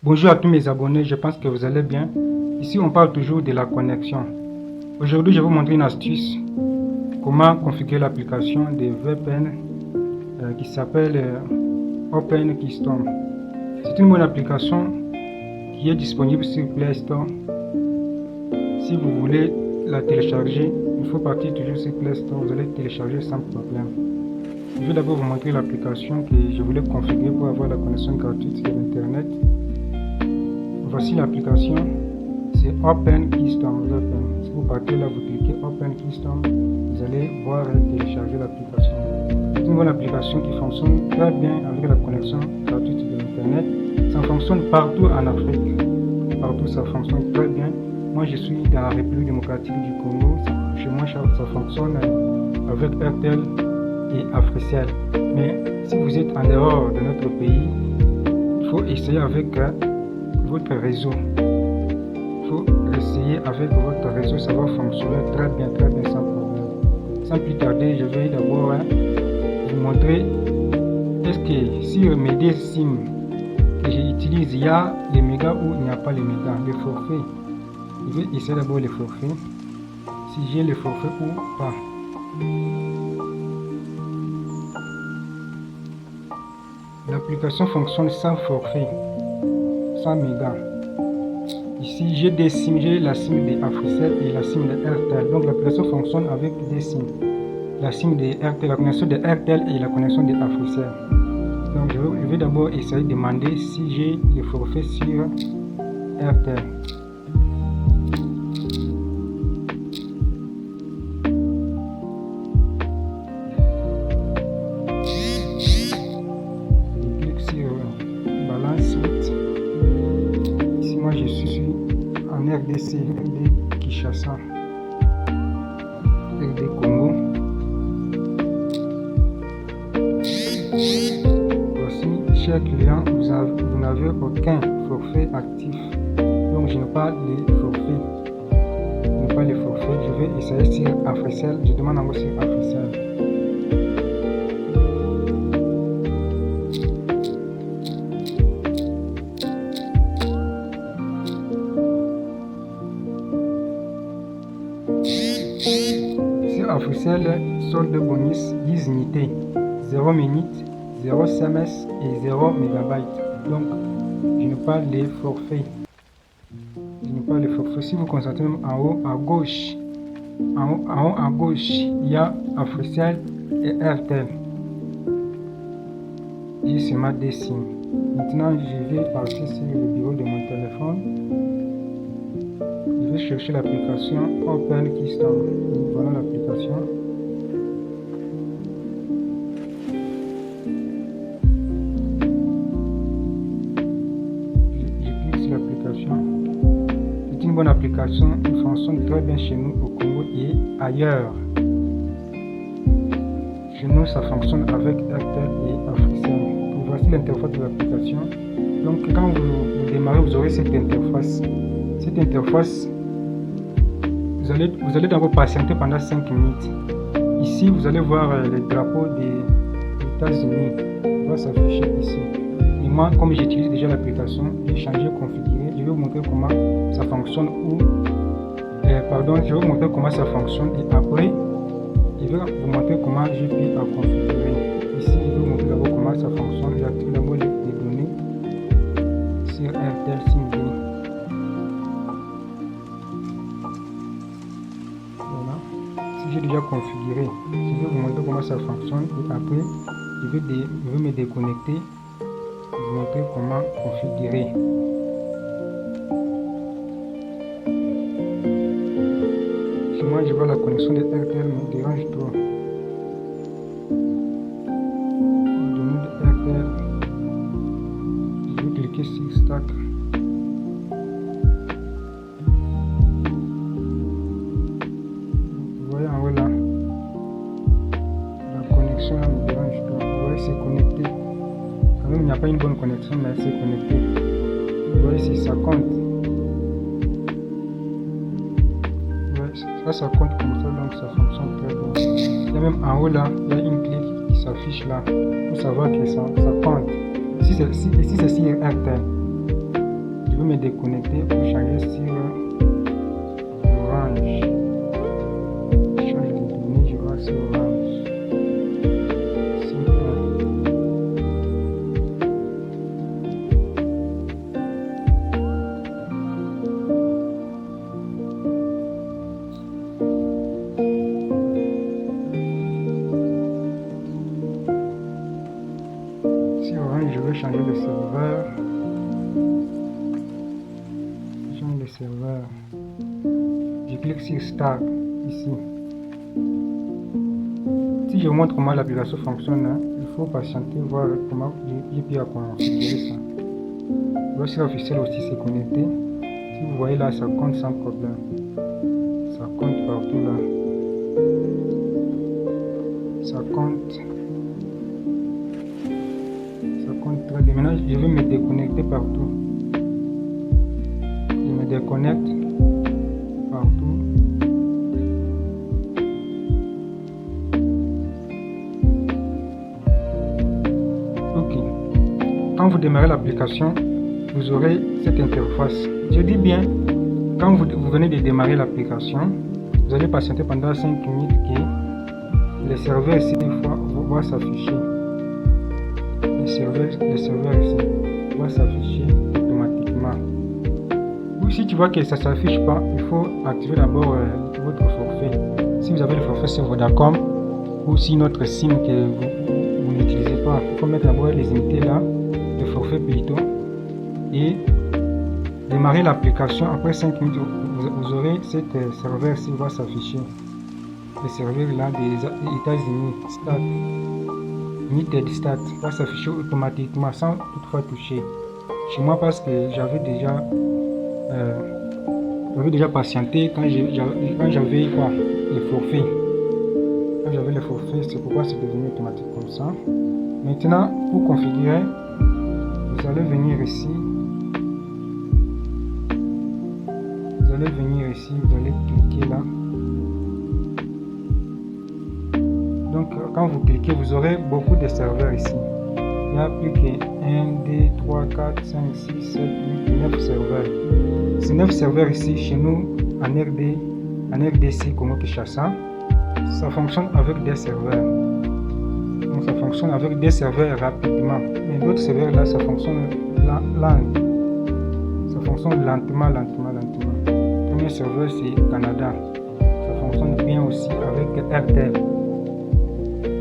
Bonjour à tous mes abonnés, je pense que vous allez bien. Ici on parle toujours de la connexion. Aujourd'hui je vais vous montrer une astuce, comment configurer l'application de VPN qui s'appelle Open Keystone. C'est une bonne application qui est disponible sur Play Store. Si vous voulez la télécharger, il faut partir toujours sur Play Store, vous allez télécharger sans problème. Je vais d'abord vous montrer l'application que je voulais configurer pour avoir la connexion gratuite sur Internet. Voici l'application, c'est Open Keystone. Si vous partez là, vous cliquez Open Keystone, vous allez voir et télécharger l'application. C'est une bonne application qui fonctionne très bien avec la connexion gratuite de Internet. Ça fonctionne partout en Afrique. Partout ça fonctionne très bien. Moi je suis dans la République démocratique du Congo. Chez moi ça fonctionne avec Airtel et Africell. Mais si vous êtes en dehors de notre pays, il faut essayer avec votre réseau. Il faut essayer avec votre réseau, ça va fonctionner très bien sans problème. Sans plus tarder, je vais d'abord vous montrer est-ce que sur mes deux SIM que j'utilise, il y a les mégas ou il n'y a pas les mégas, les forfaits. Je vais essayer d'abord les forfaits, si j'ai les forfaits ou pas. L'application fonctionne sans forfait, sans mégas. Ici j'ai des SIM, j'ai la SIM de Africell et la SIM de Airtel. Donc l'application fonctionne avec des SIM. La SIM de Airtel, la connexion de Airtel et la connexion de Africell. Donc je vais d'abord essayer de demander si j'ai le forfait sur Airtel. Je clique sur Balance Suite. Ici moi je suis en RDC, RD Kinshasa, RD Congo. Voici, cher client, vous n'avez aucun forfait actif. Donc je n'ai pas les forfaits. Je vais essayer sur Africell. Je demande encore sur Africell. Sur Africell, solde bonus 10 unités, 0 minutes, 0 SMS et 0 MB. Donc, je n'ai pas les forfaits. Si vous constatez même en haut à gauche, il y a Africell et Airtel. J'ai seulement des SIM. Maintenant, je vais partir sur le bureau de mon téléphone. Je vais chercher l'application Open Keystone. Voilà l'application. Je clique sur l'application. C'est une bonne application. Elle fonctionne très bien chez nous au Congo et ailleurs. Chez nous, ça fonctionne avec Airtel et Africell. Voici l'interface de l'application. Donc, quand vous démarrez, vous aurez cette interface. Cette interface, vous allez d'abord patienter pendant 5 minutes. Ici, vous allez voir le drapeau des États-Unis. Il va s'afficher ici. Et moi, comme j'utilise déjà l'application, j'ai changé, configuré. Je vais vous montrer comment ça fonctionne. Je vais vous montrer comment ça fonctionne. Et après, je vais vous montrer comment je peux la configurer. Ici, je vais vous montrer d'abord comment ça fonctionne. J'active d'abord les données sur Airtel SIM. J'ai déjà configuré. Je vais vous montrer comment ça fonctionne et après je vais me déconnecter et vous montrer comment configurer. Chez moi je vois la connexion de Airtel me dérange trop. Données de Airtel. Je vais cliquer sur Stack. En haut là, la connexion là me dérange trop. Vous voyez, c'est connecté. Quand même, il n'y a pas une bonne connexion, mais c'est connecté. Vous voyez, si ça compte. Ouais, ça compte comme ça, donc ça fonctionne très bien. Il y a même en haut là, il y a une clé qui s'affiche là pour savoir que ça compte. Si c'est sur Airtel. vais me déconnecter pour changer sur Orange. Change de données, je vais sur Orange. Sur Orange, je vais changer de serveur. Le serveur. Je clique sur Start ici. Si je vous montre comment l'application fonctionne, il faut patienter voir comment j'ai pu configurer ça. Le site officiel aussi s'est connecté. Si vous voyez là, ça compte sans problème. Ça compte partout là. Ça compte. Ça compte très bien. Maintenant, je vais me déconnecter partout. Je me déconnecte partout. Ok. Quand vous démarrez l'application, vous aurez cette interface. Je dis bien, quand vous venez de démarrer l'application, vous allez patienter pendant 5 minutes que les serveurs ici vont s'afficher. Les serveurs ici vont s'afficher automatiquement. Si tu vois que ça ne s'affiche pas, il faut activer d'abord votre forfait. Si vous avez le forfait sur Vodacom ou si notre SIM que vous n'utilisez pas, il faut mettre d'abord les unités là, le forfait plutôt, et démarrer l'application. Après 5 minutes, vous aurez cette serveur qui va s'afficher. Le serveur là des États-Unis, United States, va s'afficher automatiquement sans toutefois toucher. Chez moi, parce que j'avais déjà patienté quand j'avais quoi, le forfait. Quand j'avais le forfait, c'est pourquoi c'est devenu automatique comme ça. Maintenant, pour configurer, vous allez venir ici. Vous allez cliquer là. Donc, quand vous cliquez, vous aurez beaucoup de serveurs ici. Il n'y a plus que 1, 2, 3, 4, 5, 6, 7, 8, 9 serveurs. Ces 9 serveurs ici, chez nous, en RDC, Congo-Kinshasa, ça fonctionne avec des serveurs. Donc, ça fonctionne avec des serveurs rapidement. Mais d'autres serveurs là, ça fonctionne lent. Ça fonctionne lentement. Le premier serveur, c'est Canada. Ça fonctionne bien aussi avec RTL.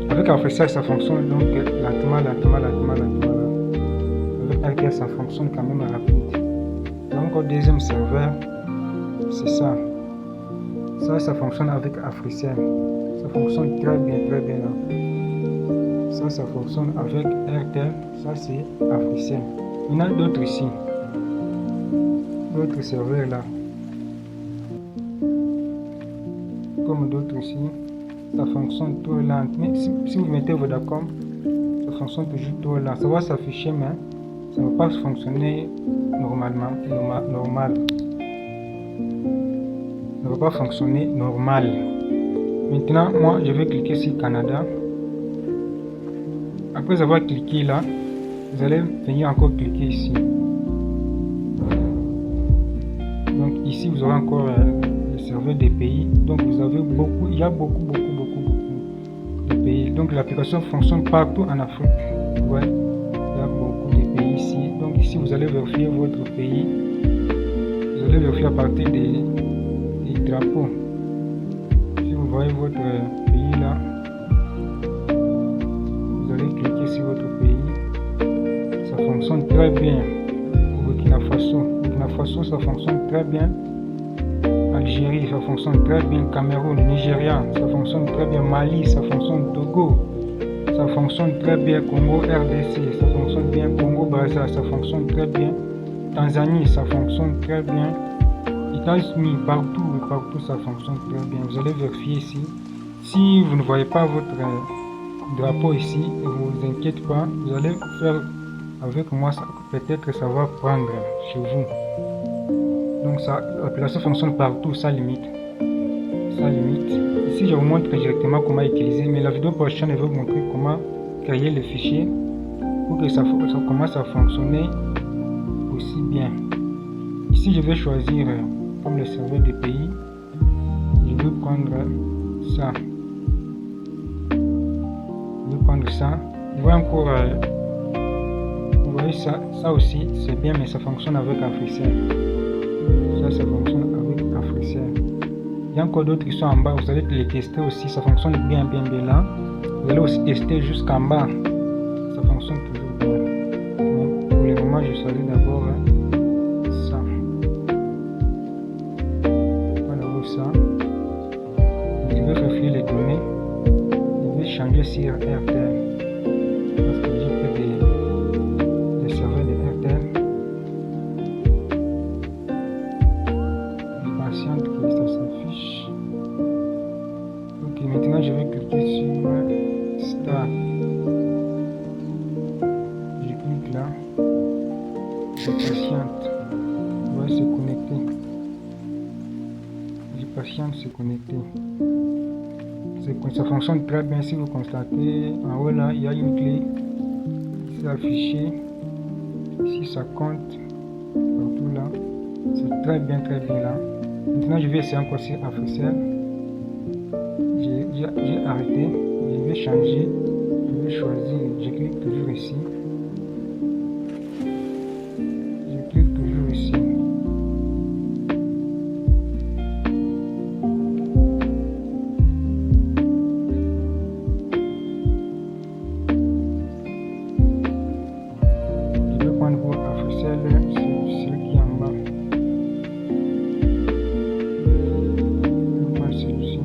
Avec Africa, ça fonctionne donc lentement. Avec RTL, ça fonctionne quand même rapide. Donc, au deuxième serveur, c'est ça. Ça fonctionne avec Africell. Ça fonctionne très bien là. Ça fonctionne avec RTL. Ça, c'est Africell. Il y en a d'autres ici. D'autres serveurs là. Comme d'autres ici. Ça fonctionne trop lent. Mais si vous mettez Vodacom, ça fonctionne toujours trop lent. Ça va s'afficher, mais ça ne va pas fonctionner normalement. Ça ne va pas fonctionner normal. Maintenant, moi, je vais cliquer sur Canada. Après avoir cliqué là, vous allez venir encore cliquer ici. Donc ici, vous aurez encore le serveur des pays. Donc vous avez beaucoup, il y a beaucoup de pays. Donc l'application fonctionne partout en Afrique. Ouais, il y a beaucoup de pays ici. Donc ici, vous allez vérifier votre pays. Vous allez vérifier à partir des drapeaux. Si vous voyez votre pays là, vous allez cliquer sur votre pays. Ça fonctionne très bien. Burkina Faso, ça fonctionne très bien. Algérie, ça fonctionne très bien. Cameroun, Nigeria, ça fonctionne très bien. Mali, ça fonctionne. Togo, ça fonctionne très bien. Congo, RDC, ça fonctionne bien. Congo, Brazza, ça fonctionne très bien. Tanzanie, ça fonctionne très bien. États-Unis, partout ça fonctionne très bien. Vous allez vérifier ici. Si vous ne voyez pas votre drapeau ici, ne vous inquiétez pas, vous allez faire avec moi, peut-être que ça va prendre chez vous. Donc l'application fonctionne partout, sans limite. Ici, je vous montre directement comment utiliser, mais la vidéo prochaine, je vais vous montrer comment créer le fichier pour que ça commence à fonctionner aussi bien. ici je vais choisir comme le serveur de pays. Je vais prendre ça. Je vais prendre ça. Vous voyez encore, vous voyez ça aussi c'est bien, mais ça fonctionne avec Africell. Ça fonctionne avec Africell. Il y a encore d'autres qui sont en bas, vous allez les tester aussi, ça fonctionne bien là. Vous allez aussi tester jusqu'en bas, ça fonctionne toujours bien. Mais pour le moment, je choisis d'abord ça. Voilà ça. Je vais vérifier les données. Je vais changer sur RTL. Parce que j'ai fait des serveurs de RTL. Je patiente que ça s'affiche. Ok, maintenant je vais cliquer sur Start. Je clique là. Je patiente. On va se connecter. Je patiente se connecter. Ça fonctionne très bien. Si vous constatez en haut là, il y a une clé. C'est affiché. Ici ça compte. Partout là. C'est très bien là. Maintenant je vais essayer encore sur Africell. J'ai arrêté. Je vais changer. Je vais choisir. Je clique toujours ici. Je clique toujours ici. Je vais prendre pour Africell, c'est celui qui est en bas. Je vais prendre celui-ci.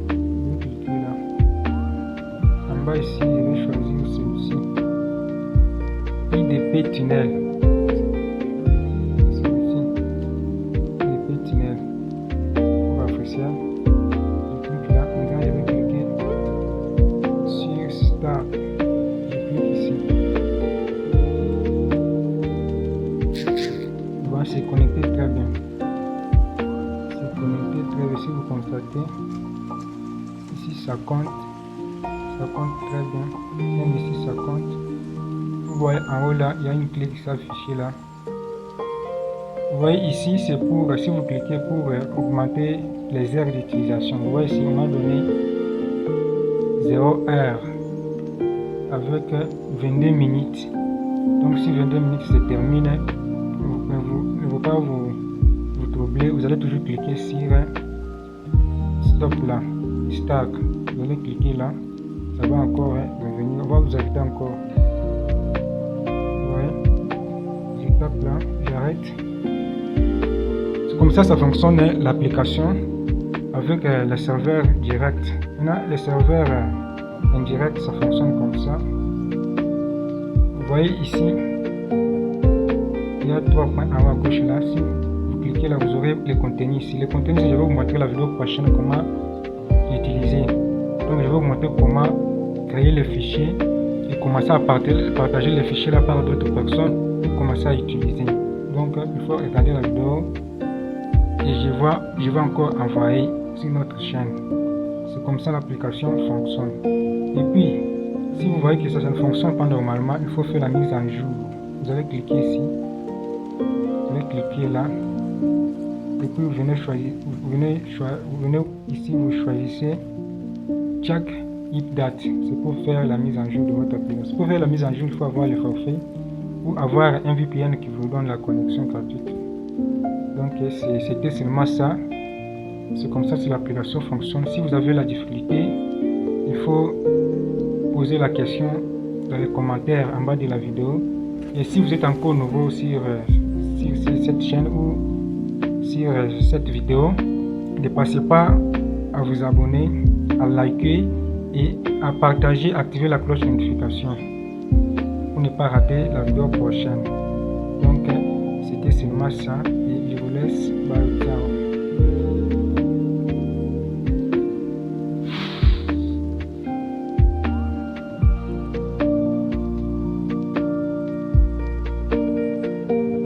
Je vais cliquer là. En bas ici, je vais choisir celui-ci. IDP Tunnel. Celui-ci. IDP Tunnel. Pour Africell. Je clique là. Maintenant, je vais cliquer sur Start. Je clique ici. On va se connecter très bien. Se connecter très bien. Si vous constatez, ici ça compte. Ça compte très bien. Même ici ça compte. Vous voyez en haut là, il y a une clé qui s'affiche là. Vous voyez ici, c'est pour, si vous cliquez pour augmenter les heures d'utilisation. Vous voyez ici, on m'a donné 0 heure avec 22 minutes. Donc si 22 minutes se termine, vous ne faut pas vous troubler. Vous allez toujours cliquer sur stop là, start. Vous allez cliquer là, ça va encore revenir. On va vous inviter encore. Je tape là, j'arrête. C'est comme ça fonctionne l'application avec le serveur direct. Maintenant, les serveurs indirect, ça fonctionne comme ça. Vous voyez ici, il y a 3 points en haut à gauche là. Si vous cliquez là, vous aurez les contenus ici. Les contenus, je vais vous montrer la vidéo prochaine comment l'utiliser. Donc, je vais vous montrer comment créer les fichiers et commencer à partager les fichiers là par d'autres personnes. Commencer à utiliser. Donc il faut regarder la vidéo et je vais encore envoyer sur notre chaîne. C'est comme ça l'application fonctionne. Et puis si vous voyez que ça ne fonctionne pas normalement, il faut faire la mise en jour. Vous allez cliquer ici, vous allez cliquer là et puis vous venez choisir, vous venez ici, vous choisissez check update. C'est pour faire la mise en jour de votre application. Pour faire la mise en jour, il faut avoir le forfait ou avoir un VPN qui vous donne la connexion gratuite. Donc c'était seulement ça. C'est comme ça que l'application fonctionne. Si vous avez la difficulté, il faut poser la question dans les commentaires en bas de la vidéo. Et si vous êtes encore nouveau sur cette chaîne ou sur cette vidéo, ne passez pas à vous abonner, à liker et à partager, activer la cloche de notification pour ne pas rater la vidéo prochaine. Donc c'était seulement ça et je vous laisse. Bye.